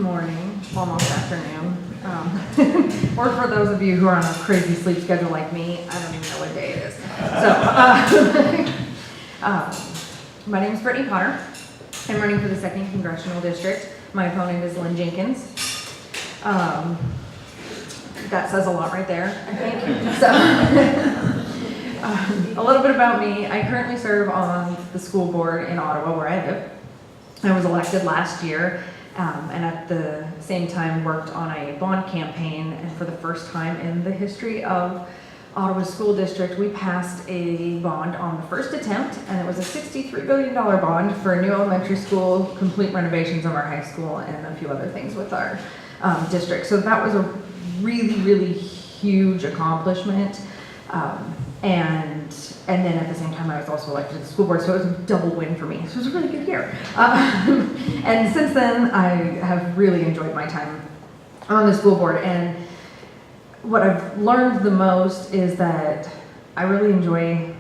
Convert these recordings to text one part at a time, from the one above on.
morning, almost afternoon. Or for those of you who are on a crazy sleep schedule like me, I don't even know what day it is. My name is Britani Potter. I'm running for the 2nd Congressional District. My opponent is Lynn Jenkins. That says a lot right there, I think. So, a little bit about me. I currently serve on the school board in Ottawa, where I live. I was elected last year, and at the same time worked on a bond campaign, and for the first time in the history of Ottawa School District, we passed a bond on the first attempt, and it was a $63 billion bond for a new elementary school, complete renovations of our high school, and a few other things with our district. So that was a really, really huge accomplishment. And then at the same time, I was also elected to the school board, so it was a double win for me. So it was a really good year. And since then, I have really enjoyed my time on the school board. And what I've learned the most is that I really enjoy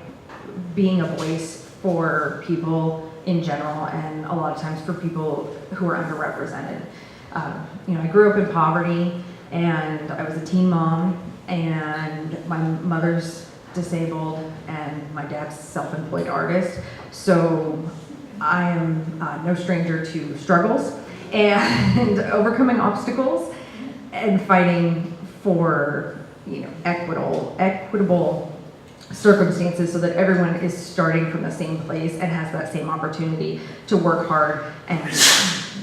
being a voice for people in general, and a lot of times for people who are underrepresented. I grew up in poverty, and I was a teen mom, and my mother's disabled, and my dad's self-employed artist. So I am no stranger to struggles and overcoming obstacles and fighting for equitable circumstances so that everyone is starting from the same place and has that same opportunity to work hard and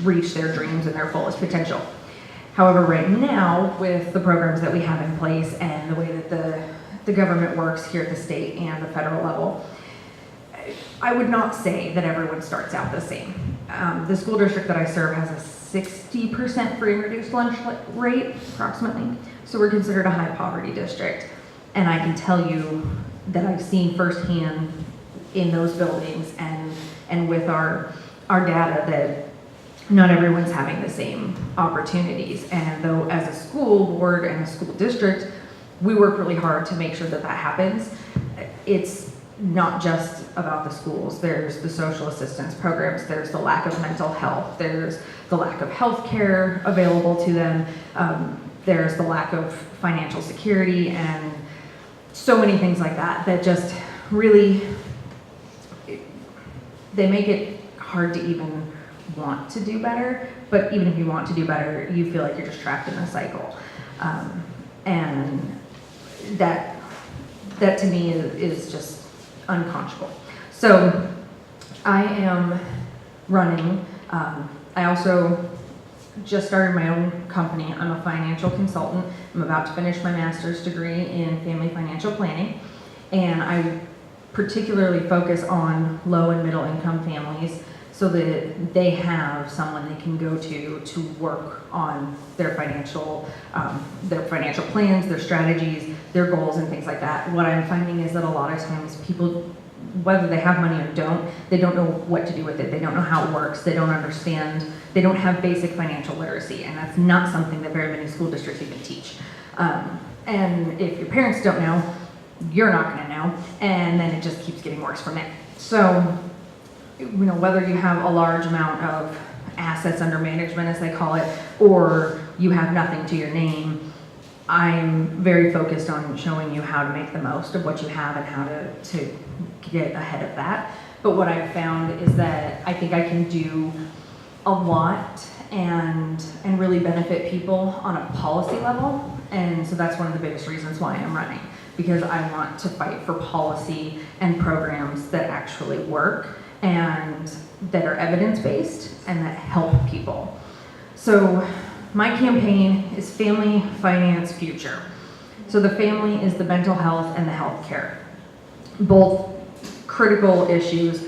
reach their dreams and their fullest potential. However, right now, with the programs that we have in place and the way that the government works here at the state and the federal level, I would not say that everyone starts out the same. The school district that I serve has a 60% free and reduced lunch rate, approximately. So we're considered a high poverty district. And I can tell you that I've seen firsthand in those buildings and with our data that not everyone's having the same opportunities. And though as a school board and a school district, we work really hard to make sure that that happens, it's not just about the schools. There's the social assistance programs, there's the lack of mental health, there's the lack of health care available to them, there's the lack of financial security, and so many things like that that just really, they make it hard to even want to do better. But even if you want to do better, you feel like you're just trapped in a cycle. And that to me is just unconscionable. So I am running. I also just started my own company. I'm a financial consultant. I'm about to finish my master's degree in family financial planning, and I particularly focus on low and middle income families so that they have someone they can go to work on their financial plans, their strategies, their goals, and things like that. What I'm finding is that a lot of times people, whether they have money or don't, they don't know what to do with it. They don't know how it works. They don't understand. They don't have basic financial literacy, and that's not something that very many school districts even teach. And if your parents don't know, you're not going to know, and then it just keeps getting worse from there. So, whether you have a large amount of assets under management, as they call it, or you have nothing to your name, I'm very focused on showing you how to make the most of what you have and how to get ahead of that. But what I've found is that I think I can do a lot and really benefit people on a policy level. And so that's one of the biggest reasons why I'm running, because I want to fight for policy and programs that actually work and that are evidence-based and that help people. So my campaign is Family Finance Future. So the family is the mental health and the health care. Both critical issues,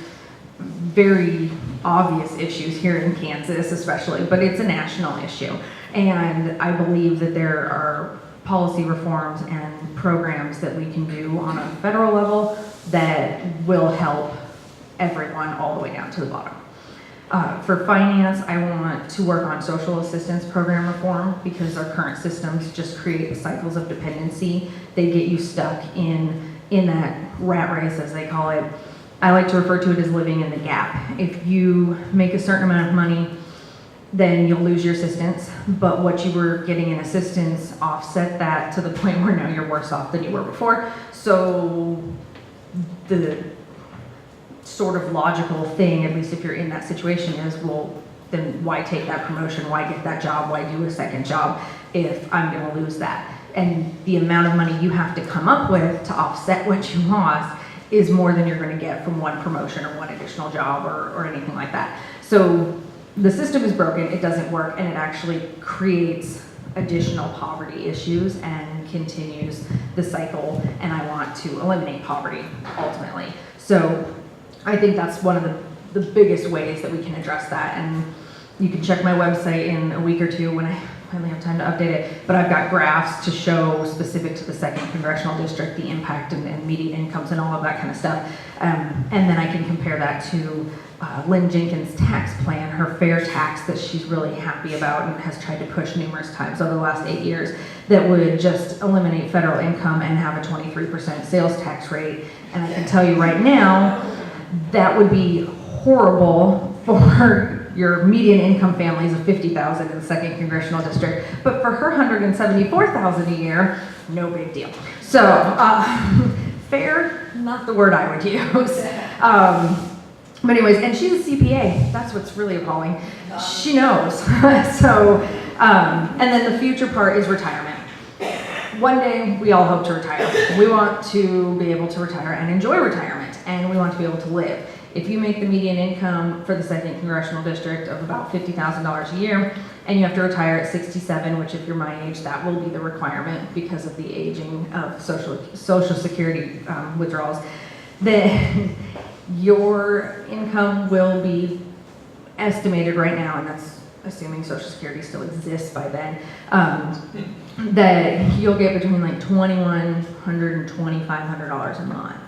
very obvious issues here in Kansas especially, but it's a national issue. And I believe that there are policy reforms and programs that we can do on a federal level that will help everyone all the way down to the bottom. For finance, I want to work on social assistance program reform because our current systems just create cycles of dependency. They get you stuck in that rat race, as they call it. I like to refer to it as living in the gap. If you make a certain amount of money then you'll lose your assistance, but what you were getting in assistance offset that to the point where now you're worse off than you were before. So the sort of logical thing, at least if you're in that situation, is, well, then why take that promotion? Why get that job? Why do a second job if I'm going to lose that? And the amount of money you have to come up with to offset what you lost is more than you're going to get from one promotion or one additional job or anything like that. So the system is broken, it doesn't work, and it actually creates additional poverty issues and continues the cycle, and I want to eliminate poverty ultimately. So I think that's one of the biggest ways that we can address that, and you can check my website in a week or two when I finally have time to update it, but I've got graphs to show specific to the 2nd Congressional District, the impact and median incomes and all of that kind of stuff. And then I can compare that to Lynn Jenkins' tax plan, her fair tax that she's really happy about and has tried to push numerous times over the last 8 years, that would just eliminate federal income and have a 23% sales tax rate. And I can tell you right now, that would be horrible for your median income families of 50,000 in the 2nd Congressional District, but for her 174,000 a year, no big deal. So fair, not the word I would use. But anyways, and she's a CPA. That's what's really appalling. She knows. So, and then the future part is retirement. One day, we all hope to retire. We want to be able to retire and enjoy retirement, and we want to be able to live. If you make the median income for the 2nd Congressional District of about $50,000 a year, and you have to retire at 67, which if you're my age, that will be the requirement because of the aging of Social Security withdrawals, then your income will be estimated right now, and that's assuming Social Security still exists by then, that you'll get between like $2,100 and $2,500 a month.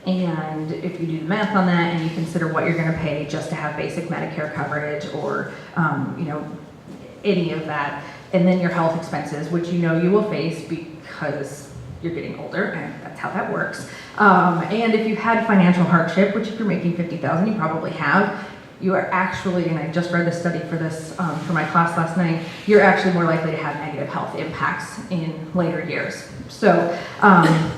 And if you do the math on that and you consider what you're going to pay just to have basic Medicare coverage or, any of that, and then your health expenses, which you know you will face because you're getting older, and that's how that works. And if you've had financial hardship, which if you're making $50,000, you probably have, you are actually, and I just read the study for this for my class last night, you're actually more likely to have negative health impacts in later years. So,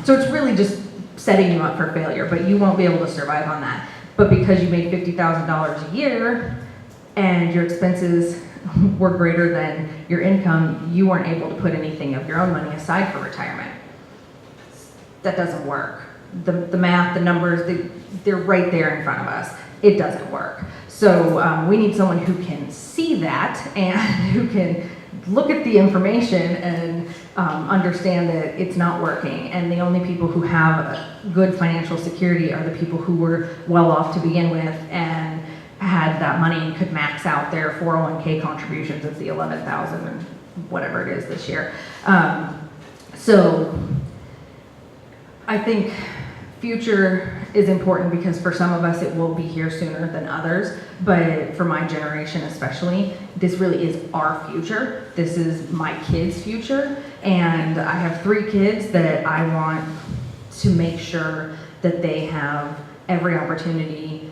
so it's really just setting you up for failure, but you won't be able to survive on that. But because you made $50,000 a year and your expenses were greater than your income, you weren't able to put anything of your own money aside for retirement. That doesn't work. The math, the numbers, they're right there in front of us. It doesn't work. So we need someone who can see that and who can look at the information and understand that it's not working. And the only people who have good financial security are the people who were well off to begin with and had that money and could max out their 401k contributions. It's the 11,000 and whatever it is this year. So I think future is important because for some of us it will be here sooner than others, but for my generation especially, this really is our future. This is my kids' future, and I have 3 kids that I want to make sure that they have every opportunity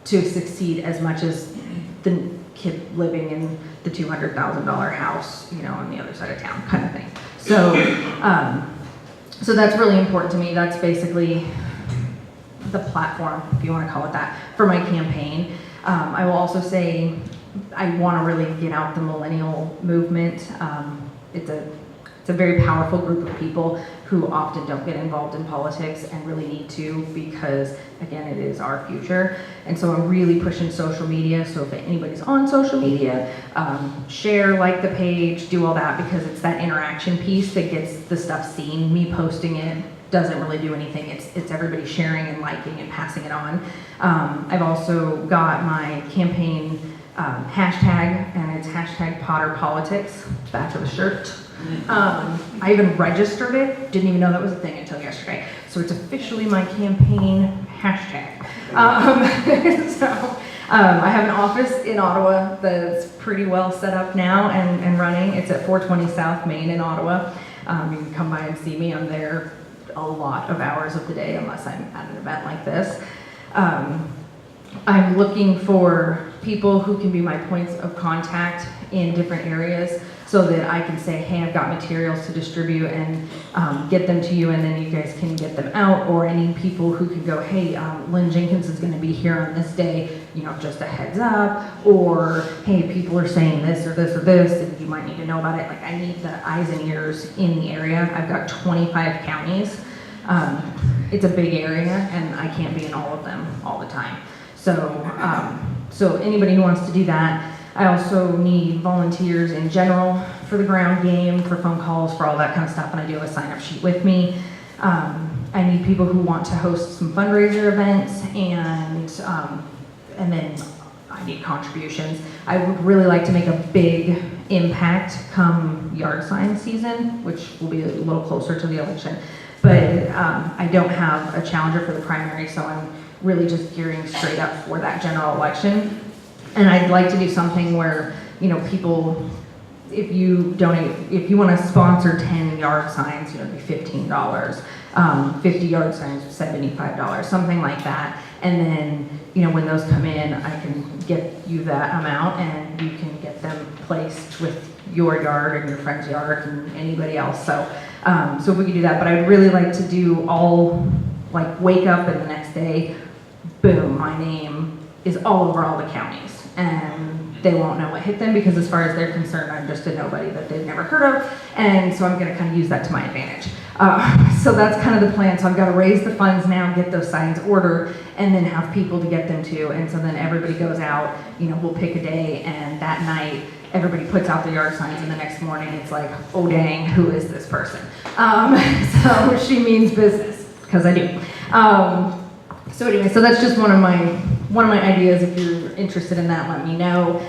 to succeed as much as the kid living in the $200,000 house, on the other side of town kind of thing. So, so that's really important to me. That's basically the platform, if you want to call it that, for my campaign. I will also say I want to really get out the millennial movement. It's a very powerful group of people who often don't get involved in politics and really need to because, again, it is our future. And so I'm really pushing social media. So if anybody's on social media, share, like the page, do all that, because it's that interaction piece that gets the stuff seen. Me posting it doesn't really do anything. It's everybody sharing and liking and passing it on. I've also got my campaign hashtag, and it's hashtag Potter Politics, back of the shirt. I even registered it, didn't even know that was a thing until yesterday. So it's officially my campaign hashtag. So I have an office in Ottawa that's pretty well set up now and running. It's at 420 South Main in Ottawa. You can come by and see me. I'm there a lot of hours of the day unless I'm at an event like this. I'm looking for people who can be my points of contact in different areas so that I can say, hey, I've got materials to distribute and get them to you, and then you guys can get them out. Or I need people who can go, hey, Lynn Jenkins is going to be here on this day, you know, just a heads up. Or, hey, people are saying this or this or this, and you might need to know about it. Like, I need the eyes and ears in the area. I've got 25 counties. It's a big area, and I can't be in all of them all the time. So anybody who wants to do that. I also need volunteers in general for the ground game, for phone calls, for all that kind of stuff, and I do have a sign-up sheet with me. I need people who want to host some fundraiser events, and then I need contributions. I would really like to make a big impact come yard sign season, which will be a little closer to the election. But I don't have a challenger for the primary, so I'm really just gearing straight up for that general election. And I'd like to do something where, you know, people, if you donate, if you want to sponsor 10 yard signs, you know, it'd be $15. 50 yard signs, $75, something like that. And then, you know, when those come in, I can get you that amount, and you can get them placed with your yard and your friend's yard and anybody else. So if we could do that, but I'd really like to do all, like, wake up and the next day, boom, my name is all over all the counties, and they won't know what hit them, because as far as they're concerned, I'm just a nobody that they've never heard of, and so I'm going to kind of use that to my advantage. So that's kind of the plan. So I've got to raise the funds now, get those signs ordered, and then have people to get them to, and so then everybody goes out, you know, we'll pick a day, and that night, everybody puts out the yard signs, and the next morning it's like, oh dang, who is this person? So she means business, because I do. So anyway, so that's just one of my ideas. If you're interested in that, let me know.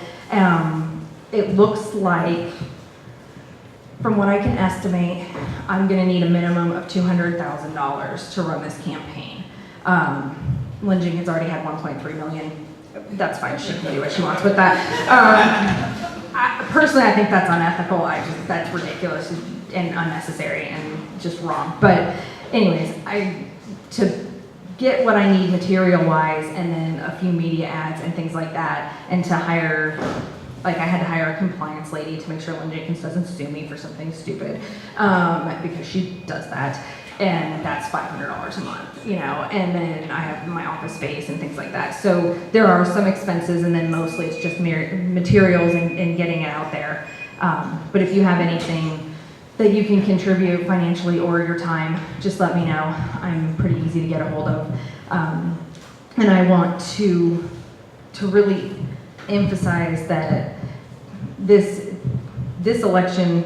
It looks like, from what I can estimate, I'm going to need a minimum of $200,000 to run this campaign. Lynn Jenkins already had $1.3 million. That's fine, she can do what she wants with that. Personally, I think that's unethical. That's ridiculous and unnecessary and just wrong. But anyways, to get what I need material-wise, and then a few media ads and things like that, and to hire, like, I had to hire a compliance lady to make sure Lynn Jenkins doesn't sue me for something stupid, because she does that, and that's $500 a month, you know, and then I have my office space and things like that. So there are some expenses, and then mostly it's just materials and getting it out there. But if you have anything that you can contribute financially or your time, just let me know. I'm pretty easy to get a hold of. And I want to really emphasize that this election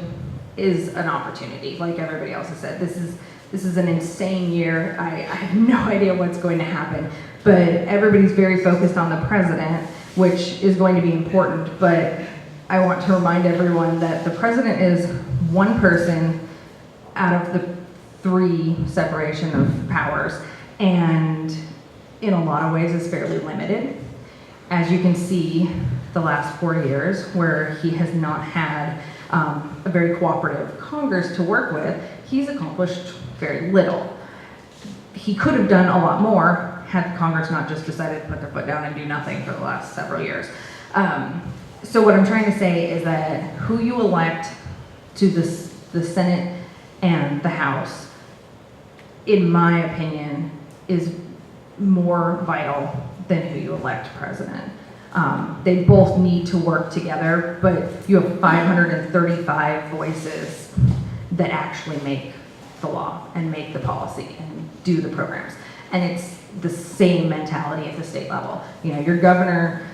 is an opportunity, like everybody else has said. This is an insane year. I have no idea what's going to happen, but everybody's very focused on the president, which is going to be important, but I want to remind everyone that the president is one person out of the three separation of powers, and in a lot of ways is fairly limited. As you can see, the last 4 years, where he has not had a very cooperative Congress to work with, he's accomplished very little. He could have done a lot more had Congress not just decided to put their foot down and do nothing for the last several years. So what I'm trying to say is that who you elect to the Senate and the House, in my opinion, is more vital than who you elect president. They both need to work together, but you have 535 voices that actually make the law and make the policy and do the programs. And it's the same mentality at the state level. You know, your governor,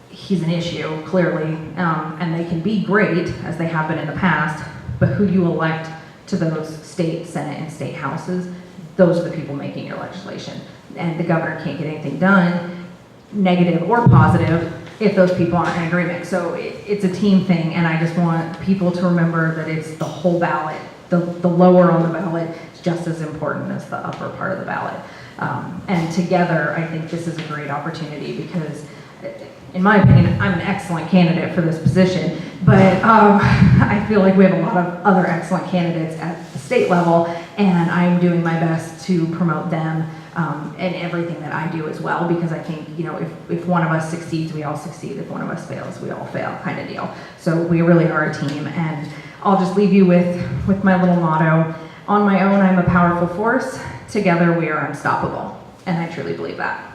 he's an issue, clearly, and they can be great, as they have been in the past, but who you elect to those state Senate and state houses, those are the people making your legislation. And the governor can't get anything done, negative or positive, if those people aren't in agreement. So it's a team thing, and I just want people to remember that it's the whole ballot. The lower on the ballot is just as important as the upper part of the ballot. And together, I think this is a great opportunity, because in my opinion, I'm an excellent candidate for this position, but I feel like we have a lot of other excellent candidates at the state level, and I'm doing my best to promote them and everything that I do as well, because I think, you know, if one of us succeeds, we all succeed. If one of us fails, we all fail, kind of deal. So we really are a team, and I'll just leave you with my little motto: on my own, I'm a powerful force. Together, we are unstoppable. And I truly believe that.